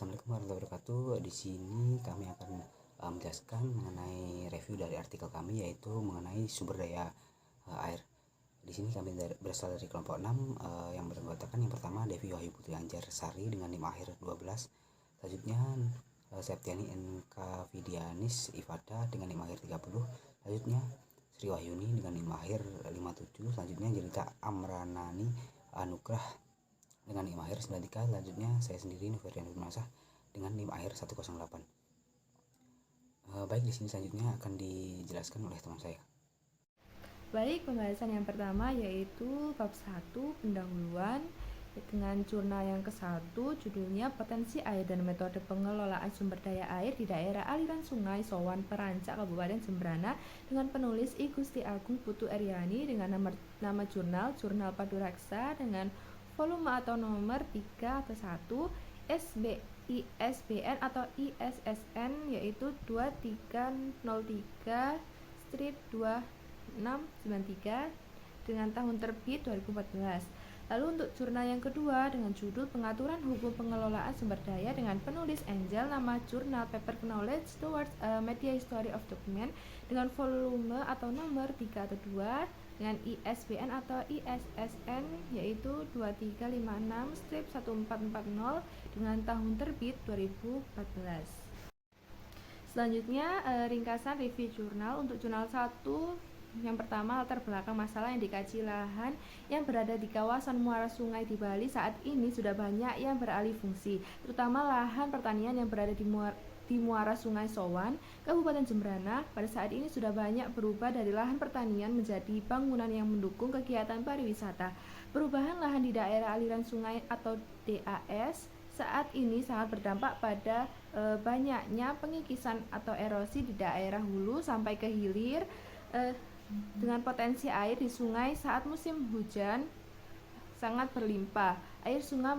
Assalamualaikum warahmatullahi wabarakatuh. Di sini kami akan menjelaskan mengenai review dari artikel kami, yaitu mengenai sumber daya air. Di sini kami berasal dari kelompok 6 yang beranggotakan yang pertama Devi Wahyu Putri Anjar Sari dengan NIM akhir 12. Selanjutnya Septiani NK Vidianis Ifada dengan NIM akhir 30. Selanjutnya Sri Wahyuni dengan NIM akhir 57. Selanjutnya Jelita Amranani Anugrah dengan NIM akhir 93. Selanjutnya saya sendiri Nuferian Nurmasah dengan NIM akhir 108. Baik, di sini selanjutnya akan dijelaskan oleh teman saya. Baik, pembahasan yang pertama yaitu bab 1 pendahuluan dengan jurnal yang ke-1, judulnya Potensi Air dan Metode Pengelolaan Sumber Daya Air di Daerah Aliran Sungai Sowan Perancak Kabupaten Jembrana, dengan penulis I Gusti Agung Putu Eryani, dengan nama jurnal Paduraksa dengan volume atau nomor 3 atau 1, ISBN atau ISSN yaitu 2303-2693 dengan tahun terbit 2014. Lalu untuk jurnal yang kedua dengan judul Pengaturan Hukum Pengelolaan Sumber Daya dengan penulis Angel, nama jurnal Paper Knowledge Towards a Media History of Document dengan volume atau nomor 3 atau 2 dengan ISBN atau ISSN yaitu 2356-1440 dengan tahun terbit 2014. Selanjutnya ringkasan review jurnal. Untuk jurnal 1 yang pertama, latar belakang masalah yang dikaji. Lahan yang berada di kawasan muara sungai di Bali saat ini sudah banyak yang beralih fungsi, terutama lahan pertanian yang berada di muara sungai Sowan, Kabupaten Jembrana. Pada saat ini sudah banyak berubah dari lahan pertanian menjadi bangunan yang mendukung kegiatan pariwisata. Perubahan lahan di daerah aliran sungai atau DAS saat ini sangat berdampak pada banyaknya pengikisan atau erosi di daerah hulu sampai ke hilir, dengan potensi air di sungai saat musim hujan sangat berlimpah. Air sungai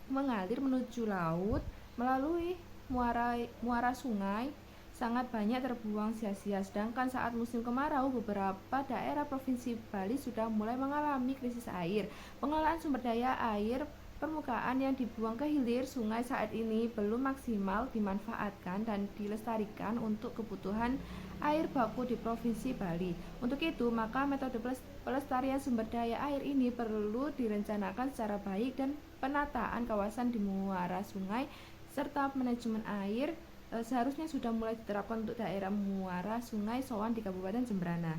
mengalir menuju laut melalui muara sungai sangat banyak terbuang sia-sia. Sedangkan saat musim kemarau, beberapa daerah Provinsi Bali sudah mulai mengalami krisis air. Pengelolaan sumber daya air permukaan yang dibuang ke hilir sungai saat ini belum maksimal dimanfaatkan dan dilestarikan untuk kebutuhan air baku di Provinsi Bali. Untuk itu, maka metode pelestarian sumber daya air ini perlu direncanakan secara baik, dan penataan kawasan di muara sungai serta manajemen air seharusnya sudah mulai diterapkan untuk daerah muara sungai Sowan di Kabupaten Jembrana.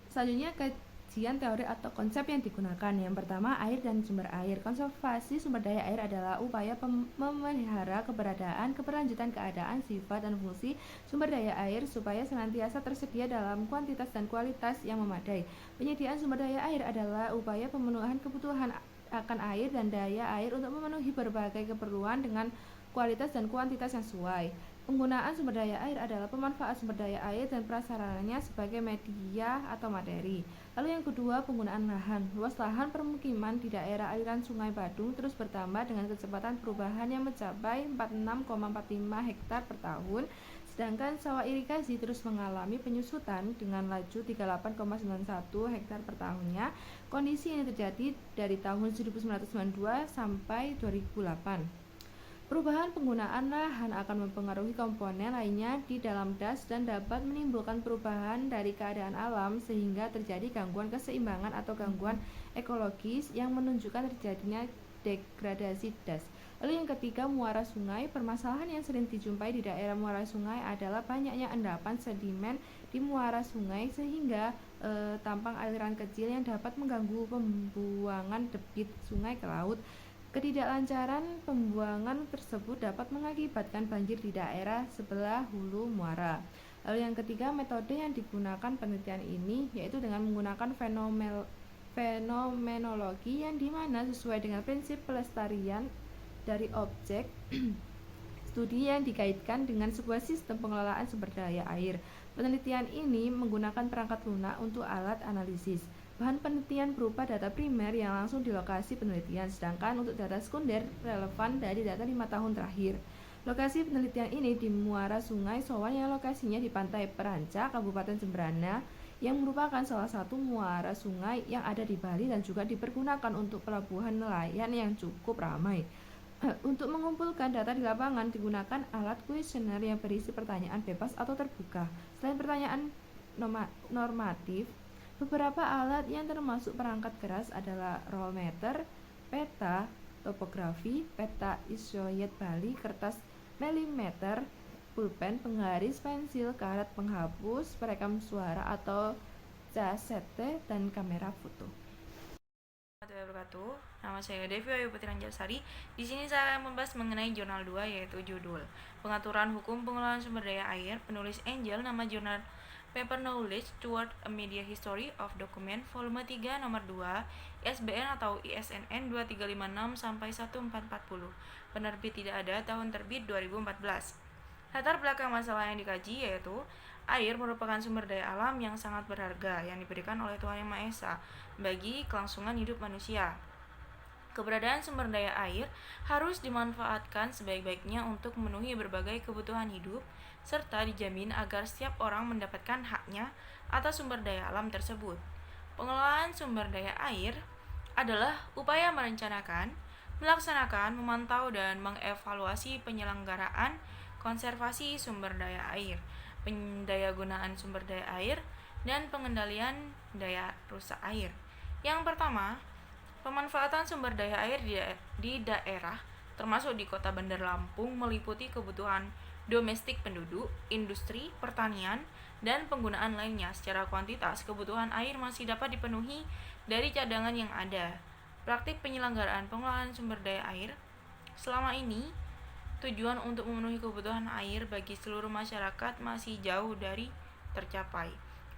Selanjutnya, kajian teori atau konsep yang digunakan. Yang pertama, air dan sumber air. Konservasi sumber daya air adalah upaya memelihara keberadaan, keberlanjutan keadaan, sifat, dan fungsi sumber daya air supaya senantiasa tersedia dalam kuantitas dan kualitas yang memadai. Penyediaan sumber daya air adalah upaya pemenuhan kebutuhan akan air dan daya air untuk memenuhi berbagai keperluan dengan kualitas dan kuantitas yang sesuai. Penggunaan sumber daya air adalah pemanfaatan sumber daya air dan prasarannya sebagai media atau materi. Lalu yang kedua, penggunaan lahan. Luas lahan permukiman di daerah aliran Sungai Badung terus bertambah dengan kecepatan perubahan yang mencapai 46,45 hektar per tahun, sedangkan sawah irigasi terus mengalami penyusutan dengan laju 38,91 hektar per tahunnya. Kondisi ini terjadi dari tahun 1992 sampai 2008. Perubahan penggunaan lahan akan mempengaruhi komponen lainnya di dalam das dan dapat menimbulkan perubahan dari keadaan alam sehingga terjadi gangguan keseimbangan atau gangguan ekologis yang menunjukkan terjadinya degradasi das. Lalu yang ketiga, muara sungai. Permasalahan yang sering dijumpai di daerah muara sungai adalah banyaknya endapan sedimen di muara sungai sehingga tampang aliran kecil yang dapat mengganggu pembuangan debit sungai ke laut. Ketidaklancaran pembuangan tersebut dapat mengakibatkan banjir di daerah sebelah hulu muara. Lalu yang ketiga, metode yang digunakan penelitian ini yaitu dengan menggunakan fenomenologi, yang dimana sesuai dengan prinsip pelestarian dari objek studi yang dikaitkan dengan sebuah sistem pengelolaan sumber daya air. Penelitian ini menggunakan perangkat lunak untuk alat analisis. Bahan penelitian berupa data primer yang langsung di lokasi penelitian, sedangkan untuk data sekunder relevan dari data 5 tahun terakhir. Lokasi penelitian ini di muara sungai Sowan yang lokasinya di Pantai Perancak, Kabupaten Jembrana, yang merupakan salah satu muara sungai yang ada di Bali dan juga dipergunakan untuk pelabuhan nelayan yang cukup ramai. Untuk mengumpulkan data di lapangan digunakan alat kuesioner yang berisi pertanyaan bebas atau terbuka. Selain pertanyaan normatif, beberapa alat yang termasuk perangkat keras adalah rolmeter, peta topografi, peta isoyet Bali, kertas melimeter, pulpen, penggaris, pensil, karet penghapus, perekam suara atau casete, dan kamera foto. Wabarakatuh. Nama saya Devi Ayu Putri Anjasari. Di sini saya akan membahas mengenai jurnal 2 yaitu judul Pengaturan Hukum Pengelolaan Sumber Daya Air, penulis Angel, nama jurnal Paper Knowledge Toward a Media History of Document, volume 3 nomor 2, ISBN atau ISNN 2356 sampai 1440. Penerbit tidak ada, tahun terbit 2014. Latar belakang masalah yang dikaji yaitu air merupakan sumber daya alam yang sangat berharga yang diberikan oleh Tuhan Yang Maha Esa bagi kelangsungan hidup manusia. Keberadaan sumber daya air harus dimanfaatkan sebaik-baiknya untuk memenuhi berbagai kebutuhan hidup, serta dijamin agar setiap orang mendapatkan haknya atas sumber daya alam tersebut. Pengelolaan sumber daya air adalah upaya merencanakan, melaksanakan, memantau, dan mengevaluasi penyelenggaraan konservasi sumber daya air, pendayagunaan sumber daya air, dan pengendalian daya rusak air. Yang pertama, pemanfaatan sumber daya air di daerah, termasuk di Kota Bandar Lampung, meliputi kebutuhan domestik penduduk, industri, pertanian, dan penggunaan lainnya. Secara kuantitas, kebutuhan air masih dapat dipenuhi dari cadangan yang ada. Praktik penyelenggaraan pengelolaan sumber daya air selama ini tujuan untuk memenuhi kebutuhan air bagi seluruh masyarakat masih jauh dari tercapai.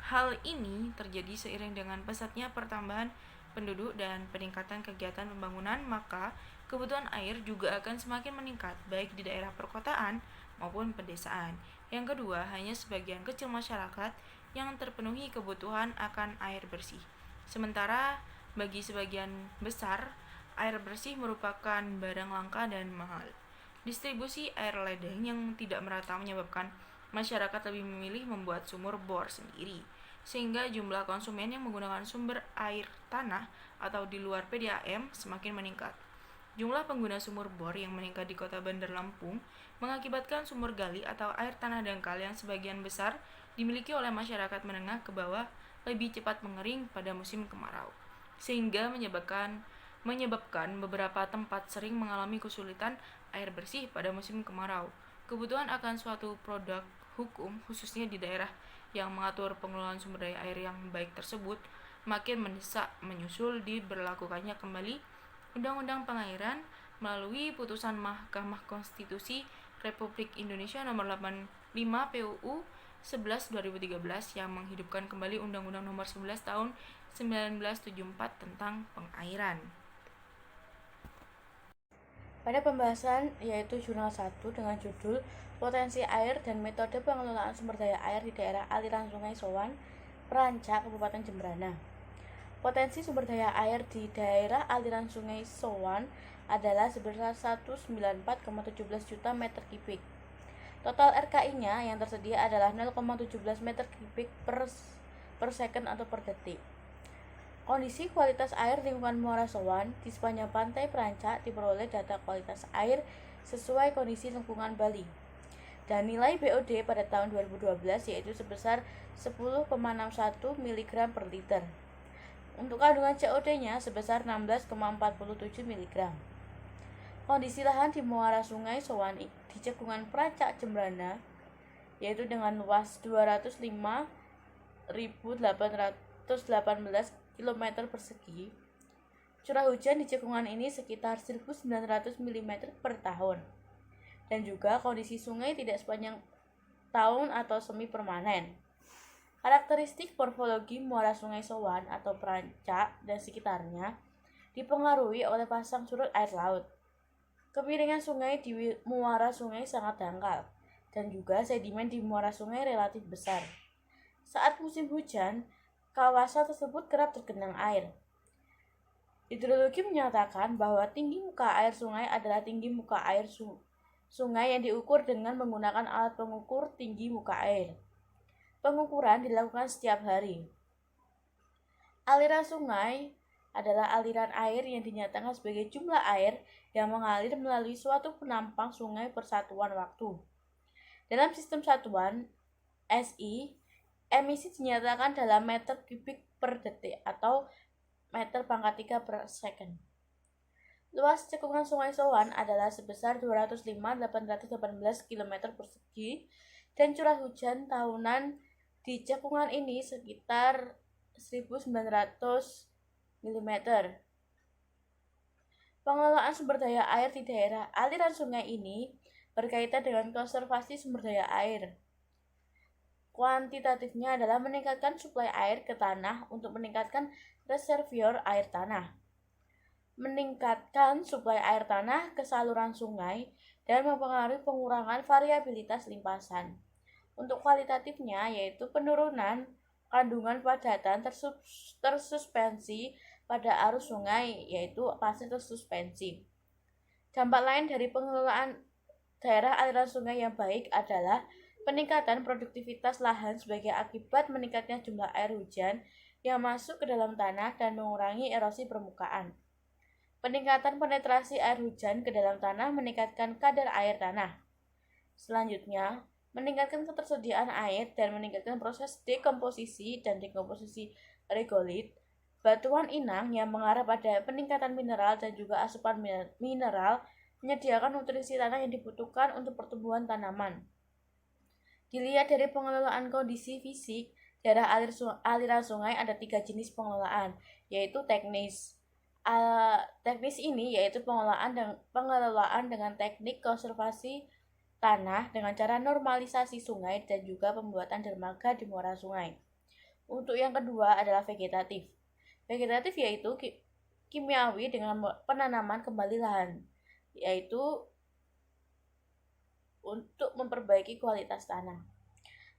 Hal ini terjadi seiring dengan pesatnya pertambahan penduduk dan peningkatan kegiatan pembangunan, maka kebutuhan air juga akan semakin meningkat baik di daerah perkotaan maupun pedesaan. Yang kedua, hanya sebagian kecil masyarakat yang terpenuhi kebutuhan akan air bersih. Sementara bagi sebagian besar, air bersih merupakan barang langka dan mahal. Distribusi air ledeng yang tidak merata menyebabkan masyarakat lebih memilih membuat sumur bor sendiri, sehingga jumlah konsumen yang menggunakan sumber air tanah atau di luar PDAM semakin meningkat. Jumlah pengguna sumur bor yang meningkat di Kota Bandar Lampung mengakibatkan sumur gali atau air tanah dangkal yang sebagian besar dimiliki oleh masyarakat menengah ke bawah lebih cepat mengering pada musim kemarau, sehingga menyebabkan beberapa tempat sering mengalami kesulitan air bersih pada musim kemarau. Kebutuhan akan suatu produk hukum, khususnya di daerah yang mengatur pengelolaan sumber daya air yang baik tersebut, makin mendesak menyusul diberlakukannya kembali Undang-Undang Pengairan melalui putusan Mahkamah Konstitusi Republik Indonesia nomor 85 PUU 11 2013 yang menghidupkan kembali Undang-Undang nomor 11 tahun 1974 tentang pengairan. Pada pembahasan yaitu jurnal 1 dengan judul Potensi Air dan Metode Pengelolaan Sumber Daya Air di Daerah Aliran Sungai Sowan, Perancak, Kabupaten Jembrana. Potensi sumber daya air di daerah aliran Sungai Sowan adalah sebesar 194,17 juta meter kubik. Total RKI-nya yang tersedia adalah 0,17 meter kubik per second atau per detik. Kondisi kualitas air lingkungan Muara Sowan di sepanjang pantai Perancak diperoleh data kualitas air sesuai kondisi lingkungan Bali. Dan nilai BOD pada tahun 2012 yaitu sebesar 10,61 mg per liter. Untuk kandungan COD-nya sebesar 16,47 mg. Kondisi lahan di Muara Sungai Sowan di cekungan Perancak Jembrana yaitu dengan luas 205.818 km persegi. Curah hujan di cekungan ini sekitar 1.900 mm per tahun. Dan juga kondisi sungai tidak sepanjang tahun atau semi permanen. Karakteristik morfologi Muara Sungai Sowan atau Perancak dan sekitarnya dipengaruhi oleh pasang surut air laut. Kemiringan sungai di muara sungai sangat dangkal dan juga sedimen di muara sungai relatif besar. Saat musim hujan, kawasan tersebut kerap tergenang air. Hidrologi menyatakan bahwa tinggi muka air sungai adalah tinggi muka air sungai yang diukur dengan menggunakan alat pengukur tinggi muka air. Pengukuran dilakukan setiap hari. Aliran sungai adalah aliran air yang dinyatakan sebagai jumlah air yang mengalir melalui suatu penampang sungai persatuan waktu. Dalam sistem satuan SI, emisi dinyatakan dalam meter kubik per detik atau meter pangkat 3 per second. Luas cekungan Sungai Sowan adalah sebesar 205.818 km persegi dan curah hujan tahunan di cekungan ini sekitar 1.900 mm. Pengelolaan sumber daya air di daerah aliran sungai ini berkaitan dengan konservasi sumber daya air. Kuantitatifnya adalah meningkatkan suplai air ke tanah untuk meningkatkan reservoir air tanah, meningkatkan suplai air tanah ke saluran sungai, dan mempengaruhi pengurangan variabilitas limpasan. Untuk kualitatifnya yaitu penurunan kandungan padatan tersuspensi pada arus sungai, yaitu pasir tersuspensi. Dampak lain dari pengelolaan daerah aliran sungai yang baik adalah peningkatan produktivitas lahan sebagai akibat meningkatnya jumlah air hujan yang masuk ke dalam tanah dan mengurangi erosi permukaan. Peningkatan penetrasi air hujan ke dalam tanah meningkatkan kadar air tanah. Selanjutnya, meningkatkan ketersediaan air dan meningkatkan proses dekomposisi dan dekomposisi regolit, batuan inang yang mengarah pada peningkatan mineral dan juga asupan mineral menyediakan nutrisi tanah yang dibutuhkan untuk pertumbuhan tanaman. Dilihat dari pengelolaan kondisi fisik, daerah aliran sungai ada 3 jenis pengelolaan, yaitu teknis. Teknis ini yaitu pengelolaan dengan teknik konservasi tanah dengan cara normalisasi sungai dan juga pembuatan dermaga di muara sungai. Untuk yang kedua adalah vegetatif. Vegetatif yaitu kimiawi dengan penanaman kembali lahan, yaitu untuk memperbaiki kualitas tanah.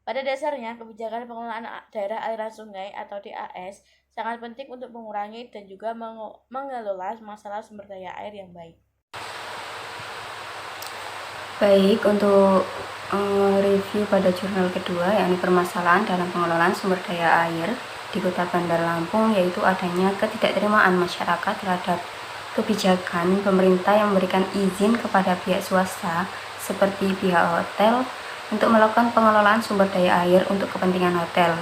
Pada dasarnya, kebijakan pengelolaan daerah aliran sungai atau DAS sangat penting untuk mengurangi dan juga mengelola masalah sumber daya air yang baik. Baik, untuk review pada jurnal kedua, yakni permasalahan dalam pengelolaan sumber daya air di Kota Bandar Lampung, yaitu adanya ketidakterimaan masyarakat terhadap kebijakan pemerintah yang memberikan izin kepada pihak swasta seperti pihak hotel untuk melakukan pengelolaan sumber daya air untuk kepentingan hotel.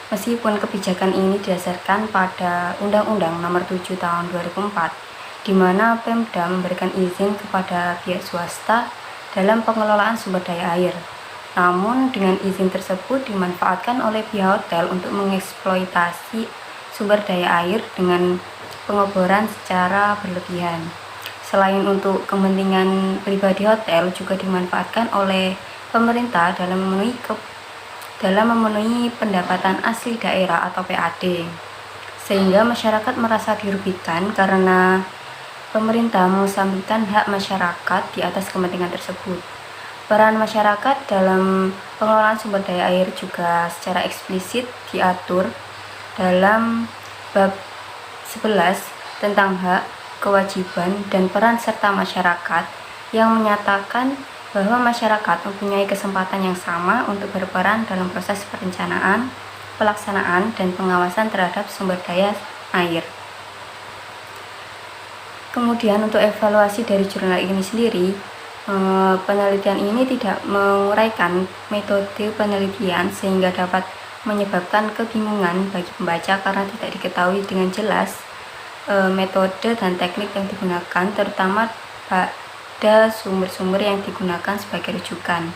Meskipun kebijakan ini didasarkan pada Undang-Undang Nomor 7 Tahun 2004, di mana Pemda memberikan izin kepada pihak swasta dalam pengelolaan sumber daya air. Namun dengan izin tersebut dimanfaatkan oleh pihak hotel untuk mengeksploitasi sumber daya air dengan pengeboran secara berlebihan. Selain untuk kepentingan pribadi hotel, juga dimanfaatkan oleh pemerintah dalam memenuhi pendapatan asli daerah atau PAD, sehingga masyarakat merasa dirugikan karena pemerintah mengesampingkan hak masyarakat di atas kepentingan tersebut. Peran masyarakat dalam pengelolaan sumber daya air juga secara eksplisit diatur dalam bab 11 tentang hak, kewajiban, dan peran serta masyarakat yang menyatakan bahwa masyarakat mempunyai kesempatan yang sama untuk berperan dalam proses perencanaan, pelaksanaan, dan pengawasan terhadap sumber daya air. Kemudian untuk evaluasi dari jurnal ini sendiri, penelitian ini tidak menguraikan metode penelitian sehingga dapat menyebabkan kebingungan bagi pembaca karena tidak diketahui dengan jelas metode dan teknik yang digunakan, terutama pada sumber-sumber yang digunakan sebagai rujukan.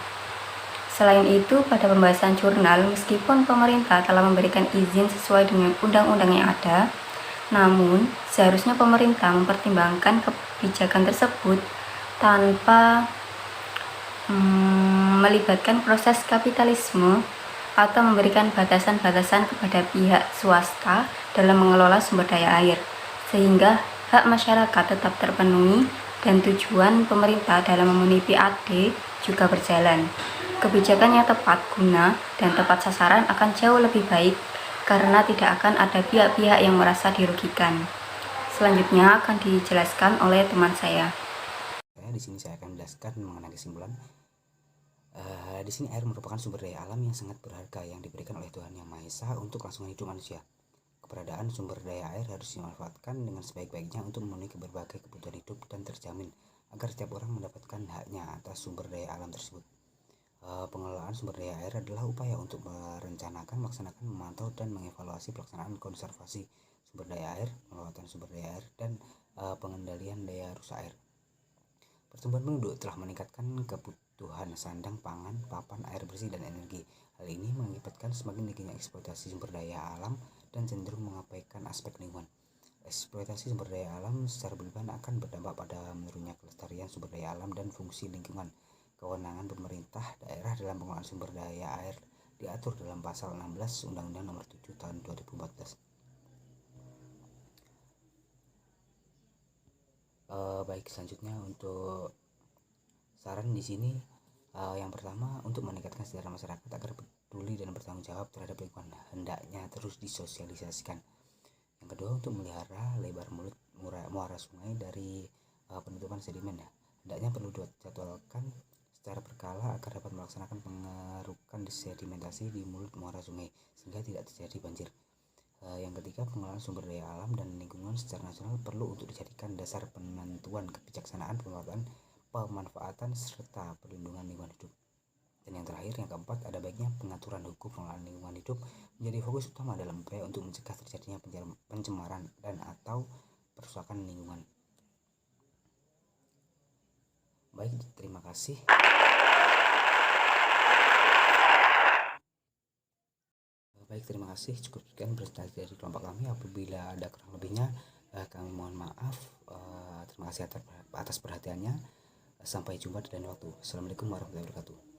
Selain itu, pada pembahasan jurnal, meskipun pemerintah telah memberikan izin sesuai dengan undang-undang yang ada, namun seharusnya pemerintah mempertimbangkan kebijakan tersebut tanpa melibatkan proses kapitalisme atau memberikan batasan-batasan kepada pihak swasta dalam mengelola sumber daya air, sehingga hak masyarakat tetap terpenuhi dan tujuan pemerintah dalam memenuhi PAD juga berjalan. Kebijakan yang tepat guna dan tepat sasaran akan jauh lebih baik karena tidak akan ada pihak-pihak yang merasa dirugikan. Selanjutnya akan dijelaskan oleh teman saya. Di sini saya akan menjelaskan mengenai kesimpulan. Di sini air merupakan sumber daya alam yang sangat berharga yang diberikan oleh Tuhan Yang Maha Esa untuk kelangsungan hidup manusia. keberadaan sumber daya air harus dimanfaatkan dengan sebaik-baiknya untuk memenuhi berbagai kebutuhan hidup dan terjamin agar setiap orang mendapatkan haknya atas sumber daya alam tersebut. Pengelolaan sumber daya air adalah upaya untuk merencanakan, melaksanakan, memantau, dan mengevaluasi pelaksanaan konservasi sumber daya air, pengelolaan sumber daya air, dan pengendalian daya rusak air. Pertumbuhan penduduk telah meningkatkan kebutuhan sandang, pangan, papan, air bersih, dan energi. Hal ini mengakibatkan semakin tingginya eksploitasi sumber daya alam dan cenderung mengabaikan aspek lingkungan. Eksploitasi sumber daya alam secara berlebihan akan berdampak pada menurunnya kelestarian sumber daya alam dan fungsi lingkungan. Kewenangan pemerintah daerah dalam pengelolaan sumber daya air diatur dalam pasal 16 Undang-Undang Nomor 7 Tahun 2014. Baik, selanjutnya untuk saran di sini, yang pertama, untuk meningkatkan kesadaran masyarakat agar peduli dan bertanggung jawab terhadap lingkungan hendaknya terus disosialisasikan. Yang kedua, untuk melihara lebar mulut muara sungai dari penutupan sedimen, hendaknya perlu dijadwalkan secara berkala agar dapat melaksanakan pengerukan sedimentasi di mulut muara sungai sehingga tidak terjadi banjir. Yang ketiga, pengelolaan sumber daya alam dan lingkungan secara nasional perlu untuk dijadikan dasar penentuan kebijaksanaan pemanfaatan serta perlindungan lingkungan hidup. Dan yang terakhir, yang keempat, ada baiknya pengaturan hukum pengelolaan lingkungan hidup menjadi fokus utama dalam upaya untuk mencegah terjadinya pencemaran dan atau perusakan lingkungan. Baik, terima kasih. Cukup sekian presentasi dari kelompok kami. Apabila ada kurang lebihnya, kami mohon maaf. Terima kasih atas perhatiannya. Sampai jumpa di lain waktu. Assalamualaikum warahmatullahi wabarakatuh.